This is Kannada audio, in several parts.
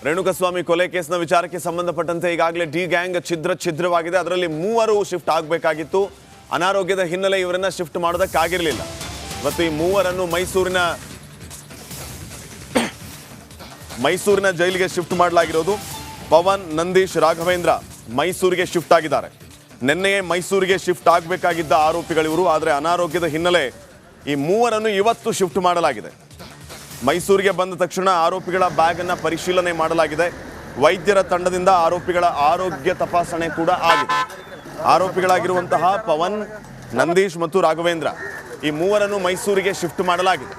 ರೇಣುಕಸ್ವಾಮಿ ಕೊಲೆ ಕೇಸ್ನ ವಿಚಾರಕ್ಕೆ ಸಂಬಂಧಪಟ್ಟಂತೆ ಈಗಾಗಲೇ ಡಿ ಗ್ಯಾಂಗ್ ಛಿದ್ರವಾಗಿದೆ. ಅದರಲ್ಲಿ 3 ಶಿಫ್ಟ್ ಆಗಬೇಕಾಗಿತ್ತು. ಅನಾರೋಗ್ಯದ ಹಿನ್ನೆಲೆ ಇವರನ್ನ ಶಿಫ್ಟ್ ಮಾಡೋದಕ್ಕಾಗಿರಲಿಲ್ಲ. ಇವತ್ತು ಈ 3 ಮೈಸೂರಿನ ಜೈಲಿಗೆ ಶಿಫ್ಟ್ ಮಾಡಲಾಗಿರೋದು. ಪವನ್, ನಂದೀಶ್, ರಾಘವೇಂದ್ರ ಮೈಸೂರಿಗೆ ಶಿಫ್ಟ್ ಆಗಿದ್ದಾರೆ. ನಿನ್ನೆಯೇ ಮೈಸೂರಿಗೆ ಶಿಫ್ಟ್ ಆಗಬೇಕಾಗಿದ್ದ ಆರೋಪಿಗಳಿವರು. ಆದರೆ ಅನಾರೋಗ್ಯದ ಹಿನ್ನೆಲೆ ಈ 3 ಇವತ್ತು ಶಿಫ್ಟ್ ಮಾಡಲಾಗಿದೆ. ಮೈಸೂರಿಗೆ ಬಂದ ತಕ್ಷಣ ಆರೋಪಿಗಳ ಬ್ಯಾಗ್ ಅನ್ನು ಪರಿಶೀಲನೆ ಮಾಡಲಾಗಿದೆ. ವೈದ್ಯರ ತಂಡದಿಂದ ಆರೋಪಿಗಳ ಆರೋಗ್ಯ ತಪಾಸಣೆ ಕೂಡ ಆಗಿದೆ. ಆರೋಪಿಗಳಾಗಿರುವಂತಹ ಪವನ್, ನಂದೀಶ್ ಮತ್ತು ರಾಘವೇಂದ್ರ ಈ 3 ಮೈಸೂರಿಗೆ ಶಿಫ್ಟ್ ಮಾಡಲಾಗಿದೆ.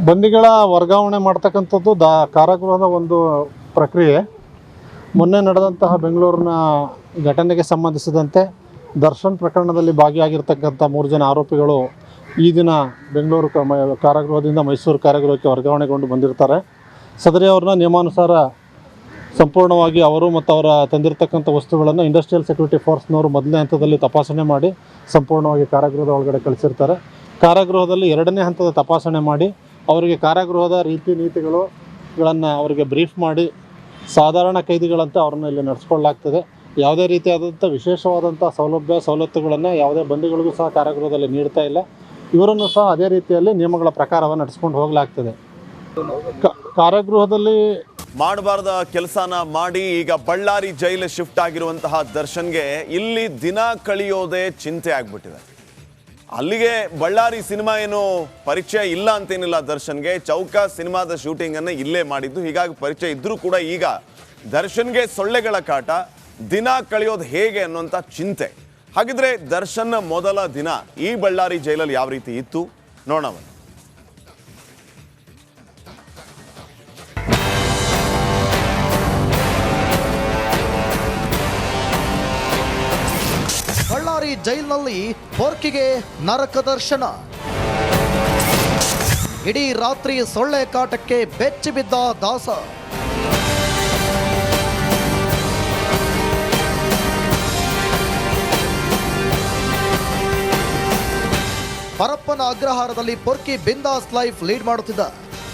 ಬಂದಿಗಳ ವರ್ಗಾವಣೆ ಮಾಡ್ತಕ್ಕಂಥದ್ದು ಕಾರಾಗೃಹದ ಒಂದು ಪ್ರಕ್ರಿಯೆ. ಮೊನ್ನೆ ನಡೆದಂತಹ ಬೆಂಗಳೂರಿನ ಘಟನೆಗೆ ಸಂಬಂಧಿಸಿದಂತೆ ದರ್ಶನ್ ಪ್ರಕರಣದಲ್ಲಿ ಭಾಗಿಯಾಗಿರ್ತಕ್ಕಂಥ 3 ಜನ ಆರೋಪಿಗಳು ಈ ದಿನ ಬೆಂಗಳೂರು ಕಾರಾಗೃಹದಿಂದ ಮೈಸೂರು ಕಾರಾಗೃಹಕ್ಕೆ ವರ್ಗಾವಣೆಗೊಂಡು ಬಂದಿರ್ತಾರೆ. ಸದರಿ ಅವ್ರನ್ನ ನಿಯಮಾನುಸಾರ ಸಂಪೂರ್ಣವಾಗಿ ಅವರು ಮತ್ತು ಅವರ ತಂದಿರತಕ್ಕಂಥ ವಸ್ತುಗಳನ್ನು ಇಂಡಸ್ಟ್ರಿಯಲ್ ಸೆಕ್ಯೂರಿಟಿ ಫೋರ್ಸ್ನವರು ಮೊದಲನೇ ಹಂತದಲ್ಲಿ ತಪಾಸಣೆ ಮಾಡಿ ಸಂಪೂರ್ಣವಾಗಿ ಕಾರಾಗೃಹದ ಒಳಗಡೆ ಕಳಿಸಿರ್ತಾರೆ. ಕಾರಾಗೃಹದಲ್ಲಿ 2ನೇ ಹಂತದ ತಪಾಸಣೆ ಮಾಡಿ ಅವರಿಗೆ ಕಾರಾಗೃಹದ ರೀತಿ ನೀತಿಗಳನ್ನು ಅವರಿಗೆ ಬ್ರೀಫ್ ಮಾಡಿ ಸಾಧಾರಣ ಕೈದಿಗಳಂತೆ ಅವ್ರನ್ನ ಇಲ್ಲಿ ನಡೆಸ್ಕೊಳ್ಳಲಾಗ್ತದೆ. ಯಾವುದೇ ರೀತಿಯಾದಂಥ ವಿಶೇಷವಾದಂಥ ಸವಲತ್ತುಗಳನ್ನು ಯಾವುದೇ ಬಂದಿಗಳಿಗೂ ಸಹ ಕಾರಾಗೃಹದಲ್ಲಿ ನೀಡ್ತಾ ಇಲ್ಲ. ಇವರನ್ನು ಸಹ ಅದೇ ರೀತಿಯಲ್ಲಿ ನಿಯಮಗಳ ಪ್ರಕಾರವನ್ನು ನಡೆಸ್ಕೊಂಡು ಹೋಗಲಾಗ್ತದೆ. ಕಾರಾಗೃಹದಲ್ಲಿ ಮಾಡಬಾರ್ದ ಕೆಲಸನ ಮಾಡಿ ಈಗ ಬಳ್ಳಾರಿ ಜೈಲು ಶಿಫ್ಟ್ ಆಗಿರುವಂತಹ ದರ್ಶನ್ಗೆ ಇಲ್ಲಿ ದಿನ ಕಳೆಯೋದೇ ಚಿಂತೆ ಆಗ್ಬಿಟ್ಟಿದೆ. ಅಲ್ಲಿಗೆ ಬಳ್ಳಾರಿ ಸಿನಿಮಾ ಏನು ಪರಿಚಯ ಇಲ್ಲ ಅಂತೇನಿಲ್ಲ ದರ್ಶನ್ಗೆ. ಚೌಕ ಸಿನಿಮಾದ ಶೂಟಿಂಗ್ ಅನ್ನು ಇಲ್ಲೇ ಮಾಡಿದ್ದು. ಹೀಗಾಗಿ ಪರಿಚಯ ಇದ್ರೂ ಕೂಡ ಈಗ ದರ್ಶನ್ಗೆ ಸೊಳ್ಳೆಗಳ ಕಾಟ, ದಿನ ಕಳೆಯೋದು ಹೇಗೆ ಅನ್ನುವಂಥ ಚಿಂತೆ. ಹಾಗಿದ್ರೆ ದರ್ಶನ್ ಮೊದಲ ದಿನ ಈ ಬಳ್ಳಾರಿ ಜೈಲಲ್ಲಿ ಯಾವ ರೀತಿ ಇತ್ತು ನೋಡೋಣ. ಬಳ್ಳಾರಿ ಜೈಲಿನಲ್ಲಿ ಪೊರ್ಕಿಗೆ ನರಕ ದರ್ಶನ. ಇಡೀ ರಾತ್ರಿ ಸೊಳ್ಳೆ ಕಾಟಕ್ಕೆ ಬೆಚ್ಚಿ ಬಿದ್ದ ದಾಸ. ಪರಪ್ಪನ ಅಗ್ರಹಾರದಲ್ಲಿ ಪೊರ್ಕಿ ಬಿಂದಾಸ್ ಲೈಫ್ ಲೀಡ್ ಮಾಡುತ್ತಿದ್ದ.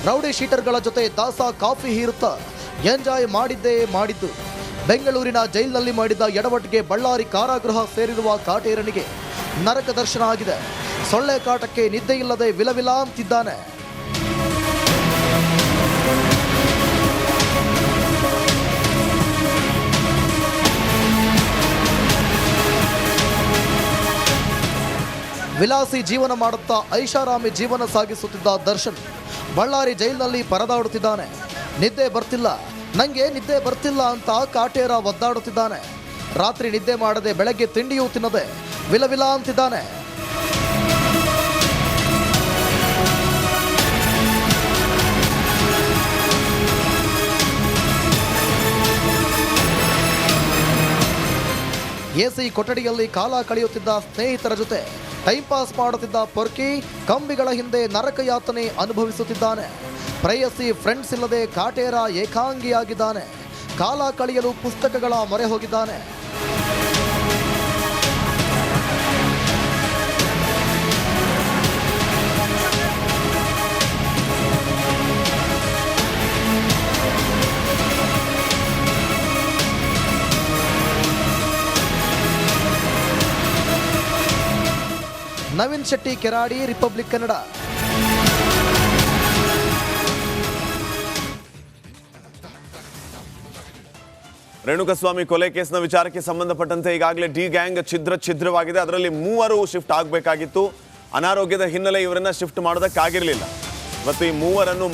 ರೌಡಿ ಶೀಟರ್ಗಳ ಜೊತೆ ದಾಸ ಕಾಫಿ ಹೀರುತ್ತಾ ಎಂಜಾಯ್ ಮಾಡಿದ್ದೇ ಮಾಡಿದ್ದು. ಬೆಂಗಳೂರಿನ ಜೈಲಿನಲ್ಲಿ ಮಾಡಿದ ಎಡವಟ್ಟಿಗೆ ಬಳ್ಳಾರಿ ಕಾರಾಗೃಹ ಸೇರಿರುವ ಕಾಟೇರನಿಗೆ ನರಕ ದರ್ಶನ ಆಗಿದೆ. ಸೊಳ್ಳೆ ಕಾಟಕ್ಕೆ ನಿದ್ದೆ ಇಲ್ಲದೆ ವಿಲವಿಲ ಅಂತಿದ್ದಾನೆ. ವಿಲಾಸಿ ಜೀವನ ಮಾಡುತ್ತಾ ಐಷಾರಾಮಿ ಜೀವನ ಸಾಗಿಸುತ್ತಿದ್ದ ದರ್ಶನ್ ಬಳ್ಳಾರಿ ಜೈಲಿನಲ್ಲಿ ಪರದಾಡುತ್ತಿದ್ದಾನೆ. ನಿದ್ದೆ ಬರ್ತಿಲ್ಲ, ನಂಗೆ ನಿದ್ದೆ ಬರ್ತಿಲ್ಲ ಅಂತ ಕಾಟೇರ ಒದ್ದಾಡುತ್ತಿದ್ದಾನೆ. ರಾತ್ರಿ ನಿದ್ದೆ ಮಾಡದೆ ಬೆಳಗ್ಗೆ ತಿಂಡಿಯೂ ತಿನ್ನದೆ ವಿಲವಿಲ ಅಂತಿದ್ದಾನೆ. ಎಸಿ ಕೊಠಡಿಯಲ್ಲಿ ಕಾಲ ಕಳೆಯುತ್ತಿದ್ದ ಸ್ನೇಹಿತರ ಜೊತೆ ಟೈಮ್ ಪಾಸ್ ಮಾಡುತ್ತಿದ್ದ ಪೊರ್ಕಿ ಕಂಬಿಗಳ ಹಿಂದೆ ನರಕ ಯಾತನೆ ಅನುಭವಿಸುತ್ತಿದ್ದಾನೆ. ಪ್ರೇಯಸಿ ಫ್ರೆಂಡ್ಸ್ ಇಲ್ಲದೆ ಕಾಟೇರ ಏಕಾಂಗಿಯಾಗಿದ್ದಾನೆ. ಕಾಲ ಕಳೆಯಲು ಪುಸ್ತಕಗಳ ಮೊರೆ ಹೋಗಿದ್ದಾನೆ. ನವೀನ್ ಶೆಟ್ಟಿ ಕೆರಾಡಿ, ರಿಪಬ್ಲಿಕ್ ಕನ್ನಡ. ರೇಣುಕಸ್ವಾಮಿ ಕೊಲೆ ಕೇಸ್ನ ವಿಚಾರಕ್ಕೆ ಸಂಬಂಧಪಟ್ಟಂತೆ ಈಗಾಗಲೇ ಡಿ ಗ್ಯಾಂಗ್ ಛಿದ್ರವಾಗಿದೆ. ಅದರಲ್ಲಿ 3 ಶಿಫ್ಟ್ ಆಗಬೇಕಾಗಿತ್ತು. ಅನಾರೋಗ್ಯದ ಹಿನ್ನೆಲೆ ಇವರನ್ನ ಶಿಫ್ಟ್ ಮಾಡೋದಕ್ಕಾಗಿರಲಿಲ್ಲ. ಇವತ್ತು ಈ 3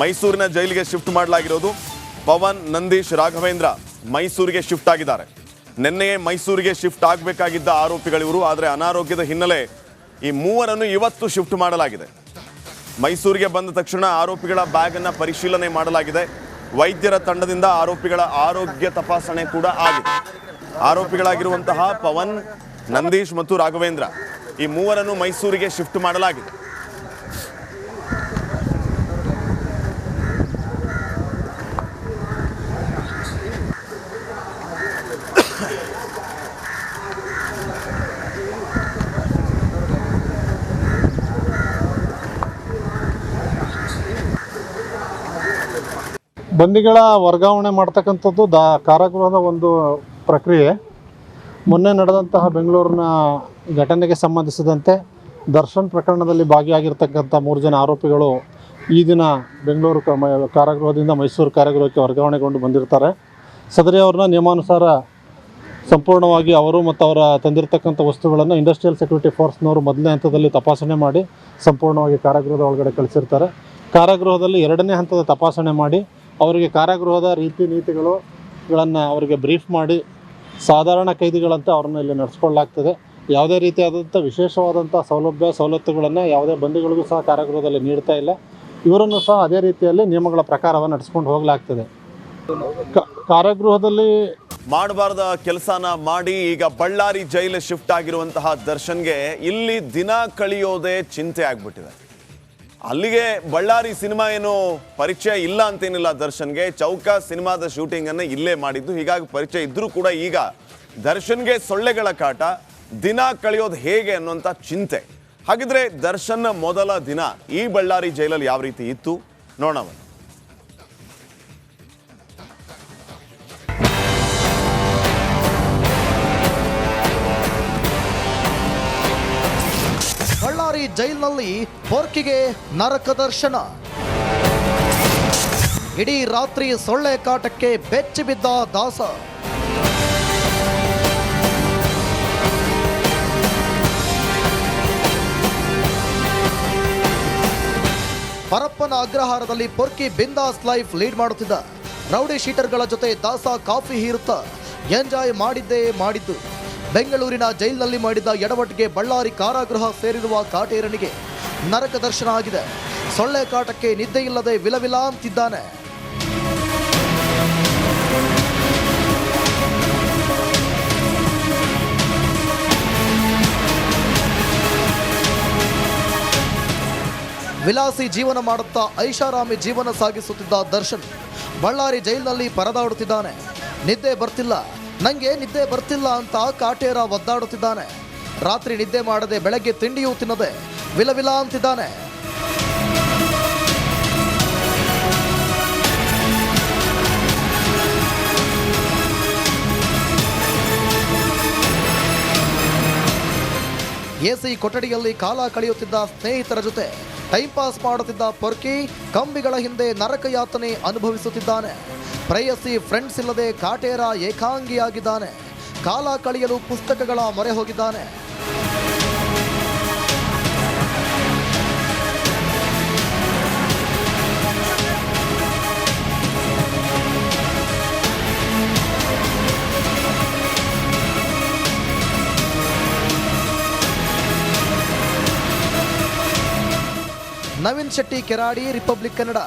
ಮೈಸೂರಿನ ಜೈಲಿಗೆ ಶಿಫ್ಟ್ ಮಾಡಲಾಗಿರೋದು. ಪವನ್, ನಂದೀಶ್, ರಾಘವೇಂದ್ರ ಮೈಸೂರಿಗೆ ಶಿಫ್ಟ್ ಆಗಿದ್ದಾರೆ. ನಿನ್ನೆಯೇ ಮೈಸೂರಿಗೆ ಶಿಫ್ಟ್ ಆಗಬೇಕಾಗಿದ್ದ ಆರೋಪಿಗಳಿವರು. ಆದರೆ ಅನಾರೋಗ್ಯದ ಹಿನ್ನೆಲೆ ಈ 3 ಇವತ್ತು ಶಿಫ್ಟ್ ಮಾಡಲಾಗಿದೆ. ಮೈಸೂರಿಗೆ ಬಂದ ತಕ್ಷಣ ಆರೋಪಿಗಳ ಬ್ಯಾಗ್ ಅನ್ನು ಪರಿಶೀಲನೆ ಮಾಡಲಾಗಿದೆ. ವೈದ್ಯರ ತಂಡದಿಂದ ಆರೋಪಿಗಳ ಆರೋಗ್ಯ ತಪಾಸಣೆ ಕೂಡ ಆಗಿದೆ. ಆರೋಪಿಗಳಾಗಿರುವಂತಹ ಪವನ್, ನಂದೀಶ್ ಮತ್ತು ರಾಘವೇಂದ್ರ ಈ ಮೂವರನ್ನು ಮೈಸೂರಿಗೆ ಶಿಫ್ಟ್ ಮಾಡಲಾಗಿದೆ. ಬಂದಿಗಳ ವರ್ಗಾವಣೆ ಮಾಡ್ತಕ್ಕಂಥದ್ದು ಕಾರಾಗೃಹದ ಒಂದು ಪ್ರಕ್ರಿಯೆ. ಮೊನ್ನೆ ನಡೆದಂತಹ ಬೆಂಗಳೂರಿನ ಘಟನೆಗೆ ಸಂಬಂಧಿಸಿದಂತೆ ದರ್ಶನ್ ಪ್ರಕರಣದಲ್ಲಿ ಭಾಗಿಯಾಗಿರ್ತಕ್ಕಂಥ 3 ಜನ ಆರೋಪಿಗಳು ಈ ದಿನ ಬೆಂಗಳೂರು ಕಾರಾಗೃಹದಿಂದ ಮೈಸೂರು ಕಾರಾಗೃಹಕ್ಕೆ ವರ್ಗಾವಣೆಗೊಂಡು ಬಂದಿರ್ತಾರೆ. ಸದರಿ ಅವ್ರನ್ನ ನಿಯಮಾನುಸಾರ ಸಂಪೂರ್ಣವಾಗಿ ಅವರು ಮತ್ತು ಅವರ ತಂದಿರತಕ್ಕಂಥ ವಸ್ತುಗಳನ್ನು ಇಂಡಸ್ಟ್ರಿಯಲ್ ಸೆಕ್ಯೂರಿಟಿ ಫೋರ್ಸ್ನವರು ಮೊದಲನೇ ಹಂತದಲ್ಲಿ ತಪಾಸಣೆ ಮಾಡಿ ಸಂಪೂರ್ಣವಾಗಿ ಕಾರಾಗೃಹದ ಒಳಗಡೆ ಕಳಿಸಿರ್ತಾರೆ. ಕಾರಾಗೃಹದಲ್ಲಿ 2ನೇ ಹಂತದ ತಪಾಸಣೆ ಮಾಡಿ ಅವರಿಗೆ ಕಾರಾಗೃಹದ ರೀತಿ ನೀತಿಗಳನ್ನು ಅವರಿಗೆ ಬ್ರೀಫ್ ಮಾಡಿ ಸಾಧಾರಣ ಕೈದಿಗಳಂತೆ ಅವ್ರನ್ನ ಇಲ್ಲಿ ನಡೆಸ್ಕೊಳ್ಳಲಾಗ್ತದೆ. ಯಾವುದೇ ರೀತಿಯಾದಂಥ ವಿಶೇಷವಾದಂಥ ಸವಲತ್ತುಗಳನ್ನು ಯಾವುದೇ ಬಂದಿಗಳಿಗೂ ಸಹ ಕಾರಾಗೃಹದಲ್ಲಿ ನೀಡ್ತಾ ಇಲ್ಲ. ಇವರನ್ನು ಸಹ ಅದೇ ರೀತಿಯಲ್ಲಿ ನಿಯಮಗಳ ಪ್ರಕಾರವನ್ನು ನಡೆಸ್ಕೊಂಡು ಹೋಗಲಾಗ್ತದೆ. ಕಾರಾಗೃಹದಲ್ಲಿ ಮಾಡಬಾರ್ದ ಕೆಲಸನ ಮಾಡಿ ಈಗ ಬಳ್ಳಾರಿ ಜೈಲು ಶಿಫ್ಟ್ ಆಗಿರುವಂತಹ ದರ್ಶನ್ಗೆ ಇಲ್ಲಿ ದಿನ ಕಳೆಯೋದೇ ಚಿಂತೆ ಆಗ್ಬಿಟ್ಟಿದೆ. ಅಲ್ಲಿಗೆ ಬಳ್ಳಾರಿ ಸಿನಿಮಾ ಏನು ಪರಿಚಯ ಇಲ್ಲ ಅಂತೇನಿಲ್ಲ ದರ್ಶನ್ಗೆ. ಚೌಕ ಸಿನಿಮಾದ ಶೂಟಿಂಗನ್ನು ಇಲ್ಲೇ ಮಾಡಿದ್ದು, ಹೀಗಾಗಿ ಪರಿಚಯ ಇದ್ರೂ ಕೂಡ ಈಗ ದರ್ಶನ್ಗೆ ಸೊಳ್ಳೆಗಳ ಕಾಟ, ದಿನ ಕಳೆಯೋದು ಹೇಗೆ ಅನ್ನುವಂಥ ಚಿಂತೆ. ಹಾಗಿದ್ರೆ ದರ್ಶನ್ನ ಮೊದಲ ದಿನ ಈ ಬಳ್ಳಾರಿ ಜೈಲಲ್ಲಿ ಯಾವ ರೀತಿ ಇತ್ತು ನೋಡೋಣ. ಬಳ್ಳಾರಿ ಜೈಲಿನಲ್ಲಿ ಪೊರ್ಕಿಗೆ ನರಕ ದರ್ಶನ. ಇಡೀ ರಾತ್ರಿ ಸೊಳ್ಳೆ ಕಾಟಕ್ಕೆ ಬೆಚ್ಚಿ ಬಿದ್ದ ದಾಸ. ಪರಪ್ಪನ ಅಗ್ರಹಾರದಲ್ಲಿ ಪೊರ್ಕಿ ಬಿಂದಾಸ್ ಲೈಫ್ ಲೀಡ್ ಮಾಡುತ್ತಿದ್ದ. ರೌಡಿ ಶೀಟರ್ಗಳ ಜೊತೆ ದಾಸ ಕಾಫಿ ಹೀರುತ್ತಾ ಎಂಜಾಯ್ ಮಾಡಿದ್ದೇ ಮಾಡಿದ್ದು. ಬೆಂಗಳೂರಿನ ಜೈಲಿನಲ್ಲಿ ಮಾಡಿದ್ದ ಎಡವಟ್ಟಿಗೆ ಬಳ್ಳಾರಿ ಕಾರಾಗೃಹ ಸೇರಿರುವ ಕಾಟೇರನಿಗೆ ನರಕ ದರ್ಶನ ಆಗಿದೆ. ಸೊಳ್ಳೆ ಕಾಟಕ್ಕೆ ನಿದ್ದೆ ಇಲ್ಲದೆ ವಿಲವಿಲ ಅಂತಿದ್ದಾನೆ. ವಿಲಾಸಿ ಜೀವನ ಮಾಡುತ್ತಾ ಐಷಾರಾಮಿ ಜೀವನ ಸಾಗಿಸುತ್ತಿದ್ದ ದರ್ಶನ್ ಬಳ್ಳಾರಿ ಜೈಲಿನಲ್ಲಿ ಪರದಾಡುತ್ತಿದ್ದಾನೆ. ನಿದ್ದೆ ಬರ್ತಿಲ್ಲ, ನಂಗೆ ನಿದ್ದೆ ಬರ್ತಿಲ್ಲ ಅಂತ ಕಾಟೇರ ಒದ್ದಾಡುತ್ತಿದ್ದಾನೆ. ರಾತ್ರಿ ನಿದ್ದೆ ಮಾಡದೆ ಬೆಳಗ್ಗೆ ತಿಂಡಿಯೂ ತಿನ್ನದೆ ವಿಲವಿಲ ಅಂತಿದ್ದಾನೆ. ಎಸಿ ಕೊಠಡಿಯಲ್ಲಿ ಕಾಲ ಕಳೆಯುತ್ತಿದ್ದ ಸ್ನೇಹಿತರ ಜೊತೆ ಟೈಮ್ ಪಾಸ್ ಮಾಡುತ್ತಿದ್ದ ಪೊರ್ಕಿ ಕಂಬಿಗಳ ಹಿಂದೆ ನರಕ ಯಾತನೆ ಅನುಭವಿಸುತ್ತಿದ್ದಾನೆ. ಪ್ರೇಯಸಿ ಫ್ರೆಂಡ್ಸ್ ಇಲ್ಲದೆ ಕಾಟೇರ ಏಕಾಂಗಿಯಾಗಿದ್ದಾನೆ. ಕಾಲ ಕಳೆಯಲು ಪುಸ್ತಕಗಳ ಮೊರೆ ಹೋಗಿದ್ದಾನೆ. ನವೀನ್ ಶೆಟ್ಟಿ ಕೆರಾಡಿ, ರಿಪಬ್ಲಿಕ್ ಕನ್ನಡ.